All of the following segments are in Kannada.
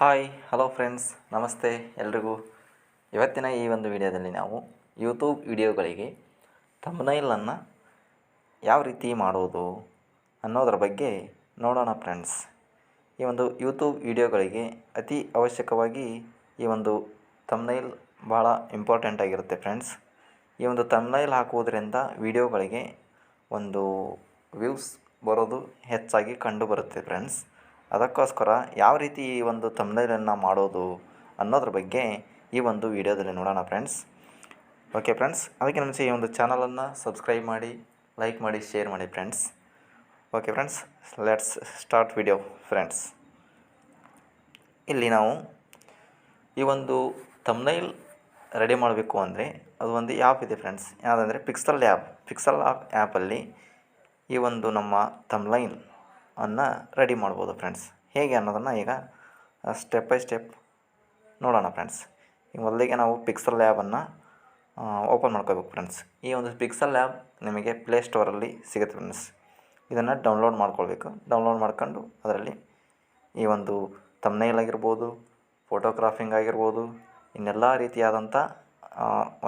ಹಾಯ್ ಹಲೋ ಫ್ರೆಂಡ್ಸ್, ನಮಸ್ತೆ ಎಲ್ರಿಗೂ. ಇವತ್ತಿನ ಈ ಒಂದು ವಿಡಿಯೋದಲ್ಲಿ ನಾವು ಯೂಟ್ಯೂಬ್ ವಿಡಿಯೋಗಳಿಗೆ ಥಂಬ್ನೈಲನ್ನು ಯಾವ ರೀತಿ ಮಾಡೋದು ಅನ್ನೋದರ ಬಗ್ಗೆ ನೋಡೋಣ ಫ್ರೆಂಡ್ಸ್. ಈ ಒಂದು ಯೂಟ್ಯೂಬ್ ವಿಡಿಯೋಗಳಿಗೆ ಅತಿ ಅವಶ್ಯಕವಾಗಿ ಈ ಒಂದು ಥಂಬ್ನೈಲ್ ಭಾಳ ಇಂಪಾರ್ಟೆಂಟ್ ಆಗಿರುತ್ತೆ ಫ್ರೆಂಡ್ಸ್. ಈ ಒಂದು ಥಂಬ್ನೈಲ್ ಹಾಕುವುದರಿಂದ ವಿಡಿಯೋಗಳಿಗೆ ಒಂದು ವ್ಯೂಸ್ ಬರೋದು ಹೆಚ್ಚಾಗಿ ಕಂಡುಬರುತ್ತೆ ಫ್ರೆಂಡ್ಸ್. ಅದಕ್ಕೋಸ್ಕರ ಯಾವ ರೀತಿ ಈ ಒಂದು ಥಂಬ್ನೈಲನ್ನು ಮಾಡೋದು ಅನ್ನೋದ್ರ ಬಗ್ಗೆ ಈ ಒಂದು ವಿಡಿಯೋದಲ್ಲಿ ನೋಡೋಣ ಫ್ರೆಂಡ್ಸ್. ಓಕೆ ಫ್ರೆಂಡ್ಸ್, ಅದಕ್ಕೆ ಮುಂಚೆ ಈ ಒಂದು ಚಾನಲನ್ನು ಸಬ್ಸ್ಕ್ರೈಬ್ ಮಾಡಿ, ಲೈಕ್ ಮಾಡಿ, ಶೇರ್ ಮಾಡಿ friends. Okay friends, let's start video friends. ಇಲ್ಲಿ ನಾವು ಈ ಒಂದು ಥಂಬ್ನೈಲ್ ರೆಡಿ ಮಾಡಬೇಕು ಅಂದರೆ ಅದು ಒಂದು ಆ್ಯಪ್ ಇದೆ ಫ್ರೆಂಡ್ಸ್. ಯಾವುದಂದರೆ ಪಿಕ್ಸೆಲ್ ಆ್ಯಪಲ್ಲಿ ಈ ಒಂದು ನಮ್ಮ ಥಂಬ್ನೈಲ್ ಅನ್ನು ರೆಡಿ ಮಾಡ್ಬೋದು ಫ್ರೆಂಡ್ಸ್. ಹೇಗೆ ಅನ್ನೋದನ್ನು ಈಗ ಸ್ಟೆಪ್ ಬೈ ಸ್ಟೆಪ್ ನೋಡೋಣ ಫ್ರೆಂಡ್ಸ್. ಈಗ ಮೊದಲಿಗೆ ನಾವು ಪಿಕ್ಸೆಲ್ಯಾಬನ್ನು ಓಪನ್ ಮಾಡ್ಕೋಬೇಕು ಫ್ರೆಂಡ್ಸ್. ಈ ಒಂದು ಪಿಕ್ಸೆಲ್ಯಾಬ್ ನಿಮಗೆ ಪ್ಲೇಸ್ಟೋರಲ್ಲಿ ಸಿಗುತ್ತೆ ಫ್ರೆಂಡ್ಸ್. ಇದನ್ನು ಡೌನ್ಲೋಡ್ ಮಾಡ್ಕೊಳ್ಬೇಕು. ಡೌನ್ಲೋಡ್ ಮಾಡ್ಕೊಂಡು ಅದರಲ್ಲಿ ಈ ಒಂದು ಥಂಬ್ನೈಲ್ ಆಗಿರ್ಬೋದು, ಫೋಟೋಗ್ರಾಫಿಂಗ್ ಆಗಿರ್ಬೋದು, ಇನ್ನೆಲ್ಲ ರೀತಿಯಾದಂಥ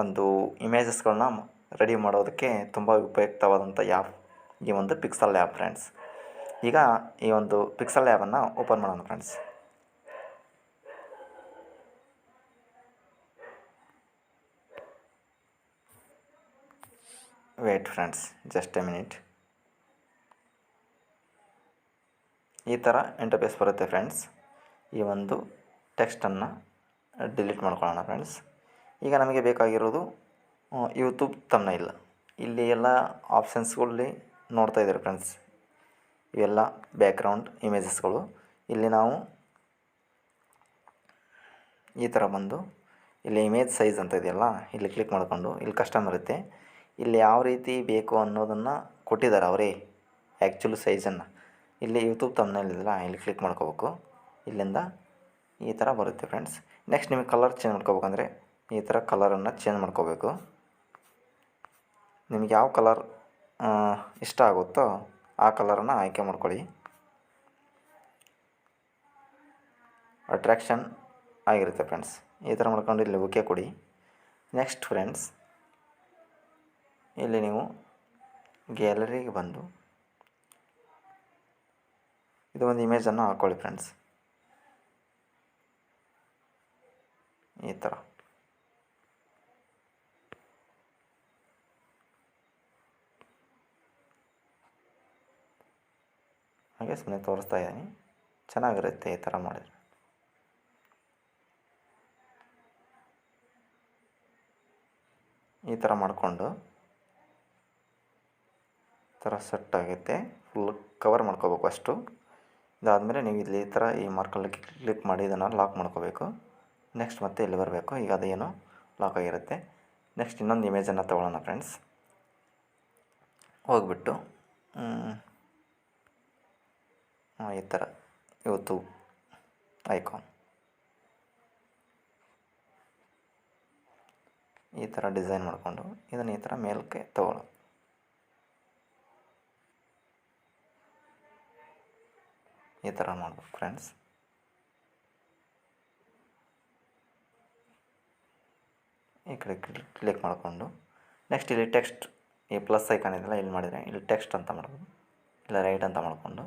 ಒಂದು ಇಮೇಜಸ್ಗಳನ್ನ ರೆಡಿ ಮಾಡೋದಕ್ಕೆ ತುಂಬ ಉಪಯುಕ್ತವಾದಂಥ ಆ್ಯಪ್ ಈ ಒಂದು ಪಿಕ್ಸೆಲ್ಯಾಬ್ ಫ್ರೆಂಡ್ಸ್. ಈಗ ಈ ಒಂದು ಪಿಕ್ಸೆಲ್ಯಾಬನ್ನು ಓಪನ್ ಮಾಡೋಣ friends. Wait friends, just a minute. ಈ ಥರ ಇಂಟರ್ಫೇಸ್ ಬರುತ್ತೆ ಫ್ರೆಂಡ್ಸ್. ಈ ಒಂದು ಟೆಕ್ಸ್ಟನ್ನು ಡಿಲೀಟ್ ಮಾಡ್ಕೊಳ್ಳೋಣ ಫ್ರೆಂಡ್ಸ್. ಈಗ ನಮಗೆ ಬೇಕಾಗಿರೋದು ಯೂಟ್ಯೂಬ್ ಥಂಬ್ನೈಲ್. ಇಲ್ಲಿ ಎಲ್ಲ ಆಪ್ಷನ್ಸ್ಗಳಲ್ಲಿ ನೋಡ್ತಾ ಇದ್ದೀರಿ ಫ್ರೆಂಡ್ಸ್. ಇವೆಲ್ಲ ಬ್ಯಾಕ್ಗ್ರೌಂಡ್ ಇಮೇಜಸ್ಗಳು. ಇಲ್ಲಿ ನಾವು ಈ ಥರ ಬಂದು ಇಲ್ಲಿ ಇಮೇಜ್ ಸೈಜ್ ಅಂತ ಇದೆಯಲ್ಲ, ಇಲ್ಲಿ ಕ್ಲಿಕ್ ಮಾಡಿಕೊಂಡು ಇಲ್ಲಿ ಕಸ್ಟಮ್ ಇರುತ್ತೆ. ಇಲ್ಲಿ ಯಾವ ರೀತಿ ಬೇಕು ಅನ್ನೋದನ್ನು ಕೊಟ್ಟಿದ್ದಾರೆ ಅವರೇ, ಆ್ಯಕ್ಚುಲ್ ಸೈಜನ್ನು. ಇಲ್ಲಿ ಯೂಟ್ಯೂಬ್ ಥಂಬ್ನೈಲ್ ಇದೆಯಲ್ಲ, ಇಲ್ಲಿ ಕ್ಲಿಕ್ ಮಾಡ್ಕೋಬೇಕು. ಇಲ್ಲಿಂದ ಈ ಥರ ಬರುತ್ತೆ ಫ್ರೆಂಡ್ಸ್. ನೆಕ್ಸ್ಟ್ ನಿಮಗೆ ಕಲರ್ ಚೇಂಜ್ ಮಾಡ್ಕೋಬೇಕಂದ್ರೆ ಈ ಥರ ಕಲರನ್ನು ಚೇಂಜ್ ಮಾಡ್ಕೋಬೇಕು. ನಿಮ್ಗೆ ಯಾವ ಕಲರ್ ಇಷ್ಟ ಆಗುತ್ತೋ ಆ ಕಲರನ್ನು ಆಯ್ಕೆ ಮಾಡ್ಕೊಳ್ಳಿ. ಅಟ್ರ್ಯಾಕ್ಷನ್ ಆಗಿರುತ್ತೆ ಫ್ರೆಂಡ್ಸ್. ಈ ಥರ ಮಾಡ್ಕೊಂಡು ಇಲ್ಲಿ ಓಕೆ ಕೊಡಿ. ನೆಕ್ಸ್ಟ್ ಫ್ರೆಂಡ್ಸ್, ಇಲ್ಲಿ ನೀವು ಗ್ಯಾಲರಿಗೆ ಬಂದು ಇದು ಒಂದು ಇಮೇಜನ್ನು ಹಾಕ್ಕೊಳ್ಳಿ ಫ್ರೆಂಡ್ಸ್. ಈ ಥರ ಹಾಗೆ ಸುಮ್ಮನೆ ತೋರಿಸ್ತಾ ಇದ್ದೀನಿ. ಚೆನ್ನಾಗಿರುತ್ತೆ ಈ ಥರ ಮಾಡಿದರೆ. ಈ ಥರ ಮಾಡಿಕೊಂಡು ಈ ಥರ ಸೆಟ್ ಆಗುತ್ತೆ. ಫುಲ್ ಕವರ್ ಮಾಡ್ಕೋಬೇಕು ಅಷ್ಟು. ಇದಾದಮೇಲೆ ನೀವು ಇಲ್ಲಿ ಈ ಥರ ಈ ಮಾರ್ಕಲ್ಲಿ ಕ್ಲಿಕ್ ಮಾಡಿ ಇದನ್ನು ಲಾಕ್ ಮಾಡ್ಕೋಬೇಕು. ನೆಕ್ಸ್ಟ್ ಮತ್ತೆ ಇಲ್ಲಿ ಬರಬೇಕು. ಈಗ ಅದೇನು ಲಾಕ್ ಆಗಿರುತ್ತೆ. ನೆಕ್ಸ್ಟ್ ಇನ್ನೊಂದು ಇಮೇಜನ್ನು ತೊಗೊಳ್ಳೋಣ ಫ್ರೆಂಡ್ಸ್. ಹೋಗ್ಬಿಟ್ಟು ಈ ಥರ ಯೂಟ್ಯೂಬ್ ಐಕಾನ್ ಈ ಥರ ಡಿಸೈನ್ ಮಾಡಿಕೊಂಡು ಇದನ್ನು ಈ ಥರ ಮೇಲಕ್ಕೆ ತಗೊಳ್ಳೋದು. ಈ ಥರ ಮಾಡಬೇಕು ಫ್ರೆಂಡ್ಸ್. ಈ ಕಡೆ ಕ್ಲಿಕ್ ಮಾಡಿಕೊಂಡು ನೆಕ್ಸ್ಟ್ ಇಲ್ಲಿ ಟೆಕ್ಸ್ಟ್, ಈ ಪ್ಲಸ್ ಐಕಾನ್ ಇದೆಯಲ್ಲ, ಇಲ್ಲಿ ಮಾಡಿದರೆ ಇಲ್ಲಿ ಟೆಕ್ಸ್ಟ್ ಅಂತ ಮಾಡ್ಬೋದು, ಇಲ್ಲ ರೈಟ್ ಅಂತ ಮಾಡಿಕೊಂಡು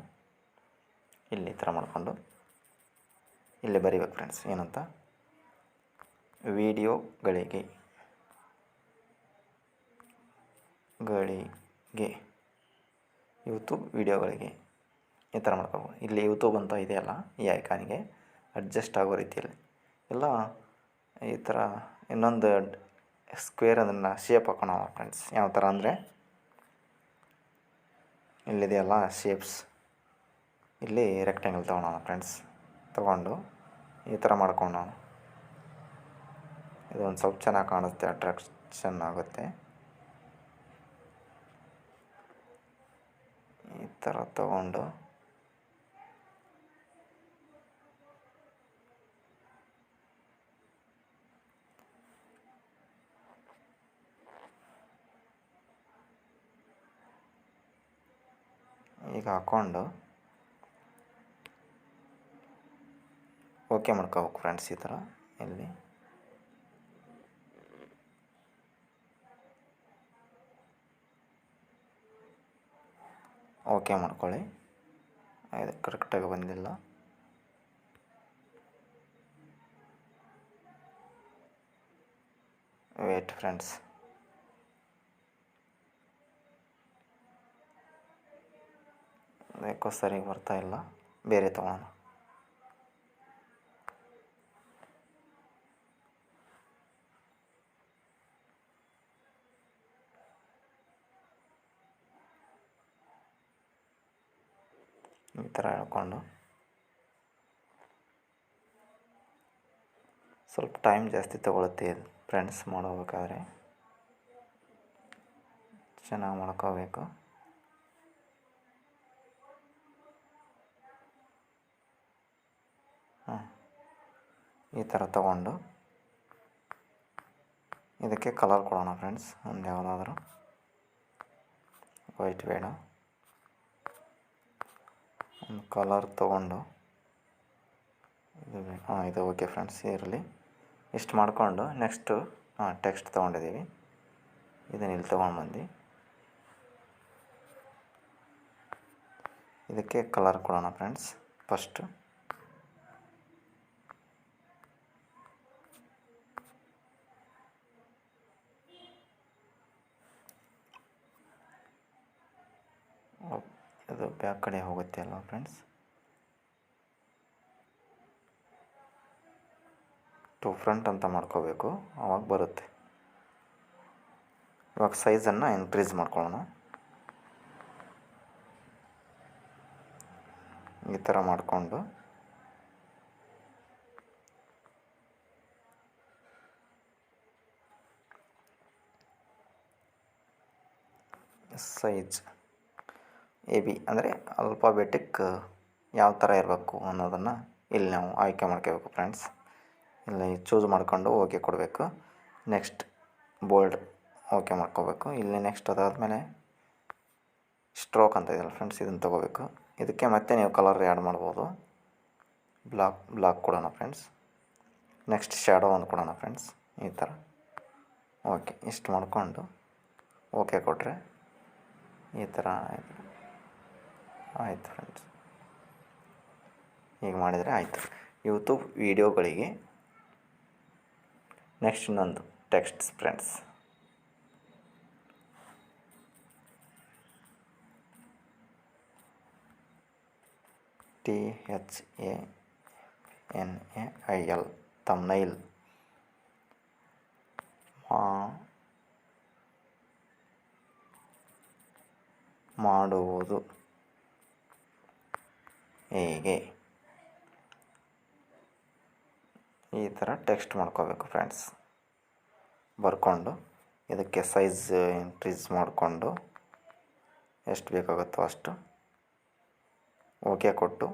ಇಲ್ಲಿ ಈ ಥರ ಮಾಡಿಕೊಂಡು ಇಲ್ಲಿ ಬರೀಬೇಕು ಫ್ರೆಂಡ್ಸ್. ಏನಂತ, ವಿಡಿಯೋಗಳಿಗೆ ಯೂಟ್ಯೂಬ್ ವಿಡಿಯೋಗಳಿಗೆ ಈ ಥರ ಮಾಡ್ಕೋಬೋದು. ಇಲ್ಲಿ ಯೂಟ್ಯೂಬ್ ಅಂತ ಇದೆಯಲ್ಲ, ಈ ಐಕಾನಿಗೆ ಅಡ್ಜಸ್ಟ್ ಆಗೋ ರೀತಿಯಲ್ಲಿ ಎಲ್ಲ ಈ ಥರ ಇನ್ನೊಂದು ಸ್ಕ್ವೇರ್ ಅದನ್ನು ಶೇಪ್ ಹಾಕೋಣ ಫ್ರೆಂಡ್ಸ್. ಯಾವ ಥರ ಅಂದರೆ ಇಲ್ಲಿದೆಯಲ್ಲ ಶೇಪ್ಸ್, ಇಲ್ಲಿ ರೆಕ್ಟ್ಯಾಂಗಲ್ ತೊಗೊಳೋಣ ಫ್ರೆಂಡ್ಸ್. ತೊಗೊಂಡು ಈ ಥರ ಮಾಡ್ಕೊಂಡು ಇದು ಒಂದು ಸ್ವಲ್ಪ ಚೆನ್ನಾಗಿ ಕಾಣುತ್ತೆ, ಅಟ್ರಾಕ್ಷನ್ ಆಗುತ್ತೆ. ಈ ಥರ ತೊಗೊಂಡು ಈಗ ಹಾಕ್ಕೊಂಡು ಓಕೆ ಮಾಡ್ಕೋಬೇಕು ಫ್ರೆಂಡ್ಸ್. ಈ ಥರ ಇಲ್ಲಿ ಓಕೆ ಮಾಡ್ಕೊಳ್ಳಿ. ಇದು ಕರೆಕ್ಟಾಗಿ ಬಂದಿಲ್ಲ. Wait friends. ಯಾಕೋ ಸರಿಗೆ ಬರ್ತಾ ಇಲ್ಲ, ಬೇರೆ ತಗೋಣ. ಈ ಥರ ಹೇಳ್ಕೊಂಡು ಸ್ವಲ್ಪ ಟೈಮ್ ಜಾಸ್ತಿ ತಗೊಳುತ್ತೆ ಇದು ಫ್ರೆಂಡ್ಸ್. ಮಾಡಬೇಕಾದ್ರೆ ಚೆನ್ನಾಗಿ ಮಾಡ್ಕೋಬೇಕು. ಈ ಥರ ತಗೊಂಡು ಇದಕ್ಕೆ ಕಲರ್ ಕೊಡೋಣ ಫ್ರೆಂಡ್ಸ್. ಒಂದು ಯಾವುದಾದ್ರೂ ವೈಟ್ ಬೇಡ, ಒಂದು ಕಲರ್ ತೊಗೊಂಡು ಇದು ಓಕೆ ಫ್ರೆಂಡ್ಸ್ ಇರಲಿ. ಇಷ್ಟು ಮಾಡಿಕೊಂಡು ನೆಕ್ಸ್ಟು ಟೆಕ್ಸ್ಟ್ ತೊಗೊಂಡಿದ್ದೀವಿ, ಇದನ್ನು ಇಲ್ಲಿ ತೊಗೊಂಡು ಇದಕ್ಕೆ ಕಲರ್ ಕೊಡೋಣ ಫ್ರೆಂಡ್ಸ್. ಫಸ್ಟು ಇದು ಬ್ಯಾಕ್ ಕಡೆ ಹೋಗುತ್ತೆ ಅಲ್ವಾ ಫ್ರೆಂಡ್ಸ್. ಟು ಫ್ರಂಟ್ ಅಂತ ಮಾಡ್ಕೋಬೇಕು, ಆವಾಗ ಬರುತ್ತೆ. ಇವಾಗ ಸೈಜನ್ನು ಇನ್ಕ್ರೀಸ್ ಮಾಡ್ಕೊಳ್ಳೋಣ. ಈ ಥರ ಮಾಡಿಕೊಂಡು ಸೈಜ್ AB ಅಂದರೆ ಅಲ್ಫಾಬೆಟಿಕ್ ಯಾವ ಥರ ಇರಬೇಕು ಅನ್ನೋದನ್ನು ಇಲ್ಲಿ ನಾವು ಆಯ್ಕೆ ಮಾಡ್ಕೋಬೇಕು ಫ್ರೆಂಡ್ಸ್. ಇಲ್ಲಿ ಚೂಸ್ ಮಾಡ್ಕೊಂಡು ಓಕೆ ಕೊಡಬೇಕು. ನೆಕ್ಸ್ಟ್ ಬೋಲ್ಡ್ ಓಕೆ ಮಾಡ್ಕೋಬೇಕು. ಇಲ್ಲಿ ನೆಕ್ಸ್ಟ್ ಅದಾದಮೇಲೆ ಸ್ಟ್ರೋಕ್ ಅಂತ ಇದೆಯಲ್ಲ ಫ್ರೆಂಡ್ಸ್, ಇದನ್ನು ತೊಗೋಬೇಕು. ಇದಕ್ಕೆ ಮತ್ತೆ ನೀವು ಕಲರ್ ಆ್ಯಡ್ ಮಾಡ್ಬೋದು. ಬ್ಲಾಕ್ ಕೊಡೋಣ ಫ್ರೆಂಡ್ಸ್. ನೆಕ್ಸ್ಟ್ ಶ್ಯಾಡೋ ಒಂದು ಕೊಡೋಣ ಫ್ರೆಂಡ್ಸ್. ಈ ಥರ ಓಕೆ. ಇಷ್ಟು ಮಾಡಿಕೊಂಡು ಓಕೆ ಕೊಟ್ಟರೆ ಈ ಥರ ಆಯಿತು ಫ್ರೆಂಡ್ಸ್. ಹೀಗೆ ಮಾಡಿದರೆ ಆಯಿತು. ಯೂಟ್ಯೂಬ್ ವೀಡಿಯೋಗಳಿಗೆ ನೆಕ್ಸ್ಟ್ ಇನ್ನೊಂದು ಟೆಕ್ಸ್ಟ್ ಫ್ರೆಂಡ್ಸ್. THANAIL ಥಂಬ್ನೈಲ್ ಮಾಡುವುದು ಹೇಗೆ, ಈ ಥರ ಟೆಕ್ಸ್ಟ್ ಮಾಡ್ಕೋಬೇಕು ಫ್ರೆಂಡ್ಸ್. ಬರ್ಕೊಂಡು ಇದಕ್ಕೆ ಸೈಜ್ ಇನ್ಕ್ರೀಸ್ ಮಾಡಿಕೊಂಡು ಎಷ್ಟು ಬೇಕಾಗುತ್ತೋ ಅಷ್ಟು ಓಕೆ ಕೊಟ್ಟು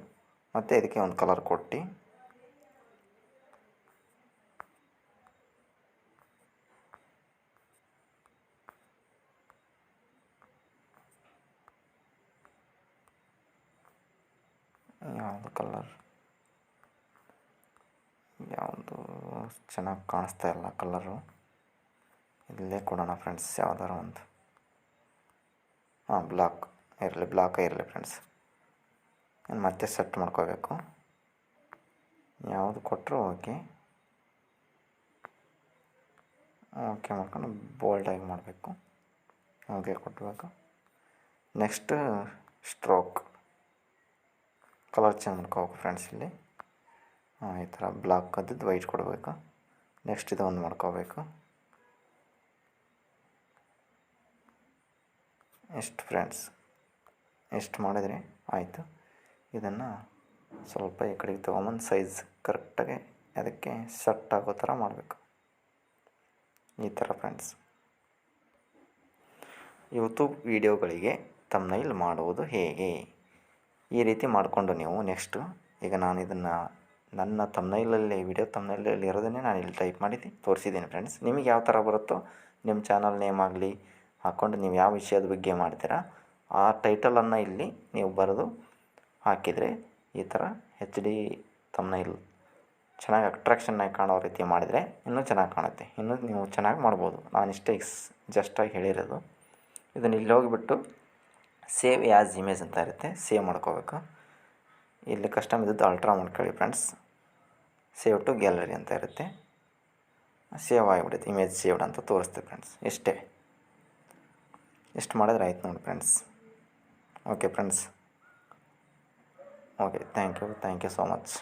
ಮತ್ತು ಇದಕ್ಕೆ ಒಂದು ಕಲರ್ ಕೊಟ್ಟು ಯಾವುದು ಕಲರ್ ಯಾವುದು ಚೆನ್ನಾಗಿ ಕಾಣಿಸ್ತಾ ಇಲ್ಲ ಕಲರು, ಇಲ್ಲೇ ಕೊಡೋಣ ಫ್ರೆಂಡ್ಸ್. ಯಾವ್ದಾರ ಒಂದು ಬ್ಲಾಕೇ ಇರಲಿ ಫ್ರೆಂಡ್ಸ್. ಮತ್ತೆ ಸೆಟ್ ಮಾಡ್ಕೋಬೇಕು. ಯಾವುದು ಕೊಟ್ಟರು ಓಕೆ ಮಾಡ್ಕೊಂಡು ಬೋಲ್ಡಾಗಿ ಮಾಡಬೇಕು. ಓಕೆ ಕೊಡಬೇಕು. ನೆಕ್ಸ್ಟ್ ಸ್ಟ್ರೋಕ್ ಕಲರ್ ಚೇಂಜ್ ಮಾಡ್ಕೋಬೇಕು ಫ್ರೆಂಡ್ಸ್. ಇಲ್ಲಿ ಈ ಥರ ಬ್ಲಾಕ್ ಅದ್ದಿದ್ದು ವೈಟ್ ಕೊಡಬೇಕು. ನೆಕ್ಸ್ಟ್ ಇದು ಒಂದು ಮಾಡ್ಕೋಬೇಕು. ಎಷ್ಟು ಫ್ರೆಂಡ್ಸ್, ಎಷ್ಟು ಮಾಡಿದರೆ ಆಯಿತು. ಇದನ್ನು ಸ್ವಲ್ಪ ಈ ಕಡೆಗೆ ತೊಗೊಂಬಂದು ಸೈಜ್ ಕರೆಕ್ಟಾಗಿ ಅದಕ್ಕೆ ಸೆಟ್ ಆಗೋ ಥರ ಮಾಡಬೇಕು. ಈ ಥರ ಫ್ರೆಂಡ್ಸ್. ಯೂಟ್ಯೂಬ್ ವೀಡಿಯೋಗಳಿಗೆ ಥಂಬ್ನೈಲ್ ಮಾಡುವುದು ಹೇಗೆ, ಈ ರೀತಿ ಮಾಡಿಕೊಂಡು ನೀವು ನೆಕ್ಸ್ಟು ಈಗ ನಾನು ಇದನ್ನು ನನ್ನ ಥಂಬ್ನೈಲಲ್ಲಿ ವಿಡಿಯೋ ಥಂಬ್ನೈಲಲ್ಲಿ ಇರೋದನ್ನೇ ನಾನು ಇಲ್ಲಿ ಟೈಪ್ ಮಾಡಿ ತೋರಿಸಿದ್ದೀನಿ ಫ್ರೆಂಡ್ಸ್. ನಿಮಗೆ ಯಾವ ಥರ ಬರುತ್ತೋ ನಿಮ್ಮ ಚಾನಲ್ ನೇಮ್ ಆಗಲಿ ಹಾಕ್ಕೊಂಡು ನೀವು ಯಾವ ವಿಷಯದ ಬಗ್ಗೆ ಮಾಡ್ತೀರಾ ಆ ಟೈಟಲನ್ನು ಇಲ್ಲಿ ನೀವು ಬರೆದು ಹಾಕಿದರೆ ಈ ಥರ HD ಥಂಬ್ನೈಲ್ ಚೆನ್ನಾಗಿ ಅಟ್ರಾಕ್ಷನ್ನಾಗಿ ಕಾಣೋ ರೀತಿ ಮಾಡಿದರೆ ಇನ್ನೂ ಚೆನ್ನಾಗಿ ಕಾಣುತ್ತೆ. ಇನ್ನೂ ನೀವು ಚೆನ್ನಾಗಿ ಮಾಡ್ಬೋದು. ನಾನಿಷ್ಟೇ ಜಸ್ಟಾಗಿ ಹೇಳಿರೋದು. ಇದನ್ನು ಇಲ್ಲಿ ಹೋಗಿಬಿಟ್ಟು ಸೇವ್ ಆ್ಯಸ್ ಇಮೇಜ್ ಅಂತ ಇರುತ್ತೆ, ಸೇವ್ ಮಾಡ್ಕೋಬೇಕು. ಇಲ್ಲಿ ಕಸ್ಟಮ್ ಇದ್ದದ್ದು ಅಲ್ಟ್ರಾ ಮಾಡ್ಕೊಳ್ಳಿ ಫ್ರೆಂಡ್ಸ್. ಸೇವ್ ಟು ಗ್ಯಾಲರಿ ಅಂತ ಇರುತ್ತೆ. ಸೇವ್ ಆಗಿಬಿಡುತ್ತೆ, ಇಮೇಜ್ ಸೇವ್ಡ್ ಅಂತ ತೋರಿಸ್ತೆ ಫ್ರೆಂಡ್ಸ್. ಎಷ್ಟು ಮಾಡಿದ್ರೆ ಆಯ್ತು ನೋಡಿ friends. Okay friends. Okay, thank you so much.